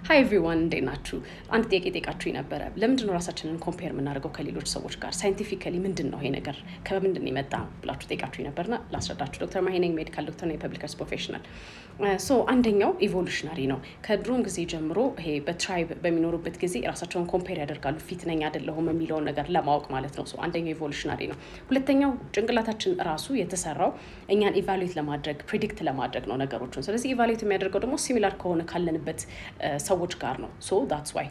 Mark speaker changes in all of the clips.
Speaker 1: ሃይ ኤቭሪዋን እንዴት ናችሁ? አንድ ጥያቄ ጠይቃችሁ ነበረ። ለምንድን ነው ራሳችንን ኮምፔር የምናደርገው ከሌሎች ሰዎች ጋር? ሳይንቲፊካሊ ምንድን ነው ይሄ ነገር ከምንድን ነው የመጣ ብላችሁ ጠይቃችሁ ነበርና ላስረዳችሁ። ዶክተር ማሂ ነኝ፣ ሜዲካል ዶክተር ነኝ፣ ፐብሊክ ሄልዝ ፕሮፌሽናል። አንደኛው ኢቮሉሽናሪ ነው። ከድሮም ጊዜ ጀምሮ ይሄ በትራይብ በሚኖሩበት ጊዜ ራሳቸውን ኮምፔር ያደርጋሉ፣ ፊት ነኝ አይደለሁም የሚለውን ነገር ለማወቅ ማለት ነው። አንደኛው ኢቮሉሽናሪ ነው። ሁለተኛው ጭንቅላታችን ራሱ የተሰራው እኛን ኢቫሉዌት ለማድረግ ፕሪዲክት ለማድረግ ነው ነገሮችን። ስለዚህ ኢቫሉዌት የሚያደርገው ደግሞ ሲሚላር ከሆነ ካለንበት ሰዎች ጋር ነው። that's why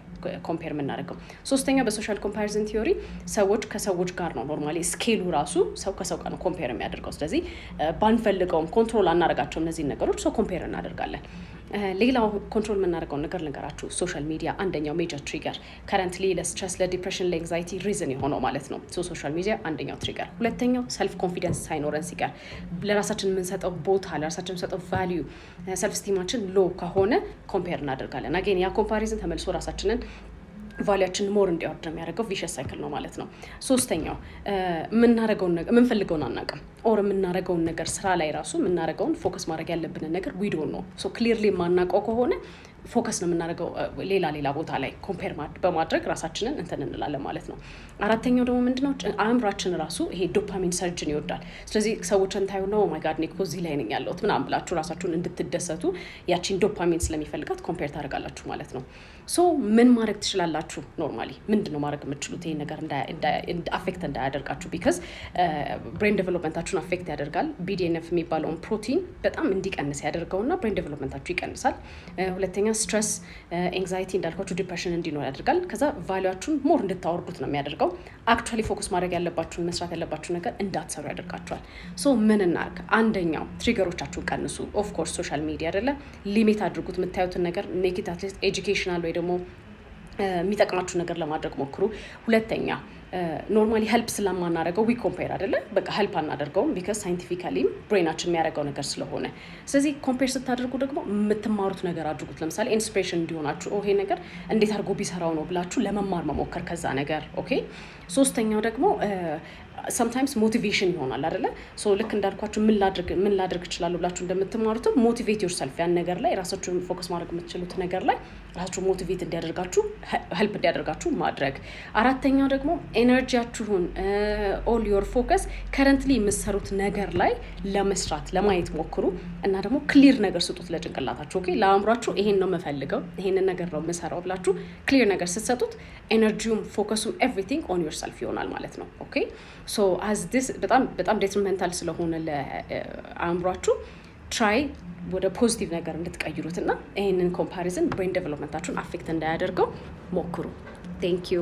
Speaker 1: ኮምፔር የምናደርገው። ሶስተኛው በሶሻል ኮምፓሪዝን ቲዮሪ ሰዎች ከሰዎች ጋር ነው ኖርማሊ ስኬሉ ራሱ ሰው ከሰው ጋር ነው ኮምፔር የሚያደርገው። ስለዚህ ባንፈልገውም ኮንትሮል አናደርጋቸው እነዚህን ነገሮች ኮምፔር እናደርጋለን። ሌላው ኮንትሮል የምናደርገው ነገር ልንገራችሁ። ሶሻል ሚዲያ አንደኛው ሜጀር ትሪገር ከረንትሊ ለስትረስ፣ ለዲፕሬሽን፣ ለኤንዛይቲ ሪዝን የሆነው ማለት ነው። ሶሻል ሚዲያ አንደኛው ትሪገር። ሁለተኛው ሰልፍ ኮንፊደንስ ሳይኖረን ሲቀር፣ ለራሳችን የምንሰጠው ቦታ፣ ለራሳችን የምንሰጠው ቫሊዩ፣ ሰልፍ ስቲማችን ሎ ከሆነ ኮምፔር እናደርጋለን። አጌን ያ ኮምፓሪዝን ተመልሶ ራሳችንን ቫሊያችን ሞር እንዲያወርድ የሚያደርገው ቪሸስ ሳይክል ነው ማለት ነው። ሶስተኛው የምንፈልገውን አናውቅም። ኦር የምናደርገውን ነገር ስራ ላይ ራሱ የምናደርገውን ፎከስ ማድረግ ያለብንን ነገር ዊዶ ነው። ክሊርሊ የማናውቀው ከሆነ ፎከስ ነው የምናደርገው ሌላ ቦታ ላይ ኮምፔር በማድረግ ራሳችንን እንትን እንላለን ማለት ነው። አራተኛው ደግሞ ምንድነው? አእምሯችን ራሱ ይሄ ዶፓሚን ሰርጅን ይወዳል። ስለዚህ ሰዎችን ታዩ ነው ማይ ጋድ ኒኮ እዚህ ላይ ነኝ ያለሁት ምናምን ብላችሁ ራሳችሁን እንድትደሰቱ ያቺን ዶፓሚን ስለሚፈልጋት ኮምፔር ታደርጋላችሁ ማለት ነው። ምን ማድረግ ትችላላችሁ? ኖርማሊ ምንድነው ማድረግ የምትችሉት ይሄ ነገር አፌክት እንዳያደርጋችሁ? ቢካዝ ብሬን ዴቨሎፕመንታችሁን አፌክት ያደርጋል። BDNF የሚባለውን ፕሮቲን በጣም እንዲቀንስ ያደርገውና ብሬን ዴቨሎፕመንታችሁ ይቀንሳል። ሁለተኛ ስትረስ፣ ኤንዛይቲ እንዳልኳችሁ ዲፕሬሽን እንዲኖር ያደርጋል። ከዛ ቫሊያችሁን ሞር እንድታወርዱት ነው የሚያደርገው። አክቹዋሊ ፎከስ ማድረግ ያለባችሁን መስራት ያለባችሁን ነገር እንዳትሰሩ ያደርጋችኋል። ምን እናርግ? አንደኛው ትሪገሮቻችሁን ቀንሱ። ኦፍኮርስ ሶሻል ሚዲያ አይደለ ሊሚት አድርጉት። የምታዩትን ነገር ሜክ ኢት አትሊስት ኤጁኬሽናል ወይ ደግሞ የሚጠቅማችሁ ነገር ለማድረግ ሞክሩ። ሁለተኛ ኖርማሊ ሄልፕ ስለማናደርገው ዊ ኮምፔር አይደለ በቃ ሄልፕ አናደርገውም ቢካዝ ሳይንቲፊካሊም ብሬናችን የሚያደርገው ነገር ስለሆነ። ስለዚህ ኮምፔር ስታደርጉ ደግሞ የምትማሩት ነገር አድርጉት። ለምሳሌ ኢንስፒሬሽን እንዲሆናችሁ ይሄ ነገር እንዴት አድርጎ ቢሰራው ነው ብላችሁ ለመማር መሞከር ከዛ ነገር። ኦኬ። ሶስተኛው ደግሞ sometimes ሞቲቬሽን ይሆናል አይደለ? ልክ እንዳልኳችሁ ምን ላድርግ እችላለሁ ብላችሁ እንደምትማሩትም ሞቲቬት ዮርሰልፍ ያን ነገር ላይ ራሳችሁን ፎከስ ማድረግ የምትችሉት ነገር ላይ ራሳችሁ ሞቲቬት እንዲያደርጋችሁ ሄልፕ እንዲያደርጋችሁ ማድረግ። አራተኛው ደግሞ ኤነርጂያችሁን ኦል ዮር ፎከስ ከረንትሊ የምትሰሩት ነገር ላይ ለመስራት ለማየት ሞክሩ እና ደግሞ ክሊር ነገር ስጡት ለጭንቅላታችሁ። ኦኬ። ለአእምሯችሁ ይሄን ነው የምፈልገው ይሄንን ነገር ነው የምሰራው ብላችሁ ክሊር ነገር ስትሰጡት ኤነርጂውም ፎከሱም ኤቭሪቲንግ ኦን ዮርሰልፍ ይሆናል ማለት ነው። ኦኬ። as this በጣም ዴትሪመንታል ስለሆነ ለአእምሯችሁ ትራይ ወደ ፖዚቲቭ ነገር እንድትቀይሩትና ይህንን ኮምፓሪዝን ብሬን ዴቨሎፕመንታችሁን አፌክት እንዳያደርገው ሞክሩ። ቴንክ ዩ